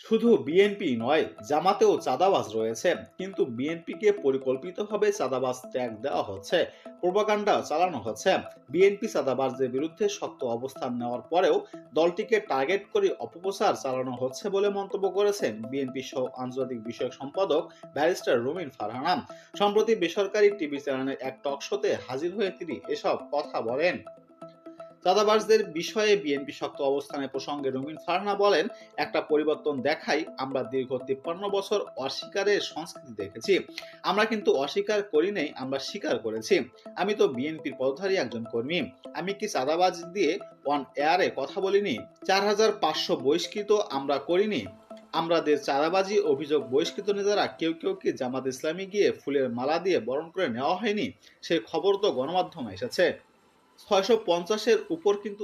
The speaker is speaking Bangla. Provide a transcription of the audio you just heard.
শুধু বিএনপি নয়, জামাতেও চাঁদাবাজ রয়েছে। কিন্তু বিএনপিকে পরিকল্পিতভাবে চাঁদাবাজ ট্যাগ দেওয়া হচ্ছে, প্রোপাগান্ডা চালানো হচ্ছে। বিএনপি চাঁদাবাজদের বিরুদ্ধে শক্ত অবস্থান নেওয়ার পরেও দলটিকে টার্গেট করে অপপ্রচার চালানো হচ্ছে বলে মন্তব্য করেছেন বিএনপি সহ আন্তর্জাতিক বিষয়ক সম্পাদক ব্যারিস্টার রুমিন ফারহানা। সম্প্রতি বেসরকারি টিভি চ্যানেলের এক টক শোতে হাজির হয়ে তিনি এসব কথা বলেন। চাঁদাবাজদের বিষয়ে বিএনপি শক্ত অবস্থানের প্রসঙ্গে রুমিন ফারহানা বলেন, একটা পরিবর্তন দেখাই, আমরা দীর্ঘ 53 বছর অস্বীকারের সংস্কৃতি দেখেছি। আমরা কিন্তু অস্বীকার করি নাই, আমরা স্বীকার করেছি। আমি তো বিএনপির পদধারী একজন কর্মী। আমি কি চাঁদাবাজ দিয়ে অন এয়ারে কথা বলিনি? 4500 বহিষ্কৃত আমরা করিনি। আমাদের চাঁদাবাজি অভিযোগ বহিষ্কৃত নেতারা কেউ কেউ কি জামাত ইসলামী গিয়ে ফুলের মালা দিয়ে বরণ করে নেওয়া হয়নি? সেই খবর তো গণমাধ্যমে এসেছে। 650-এর উপর কিন্তু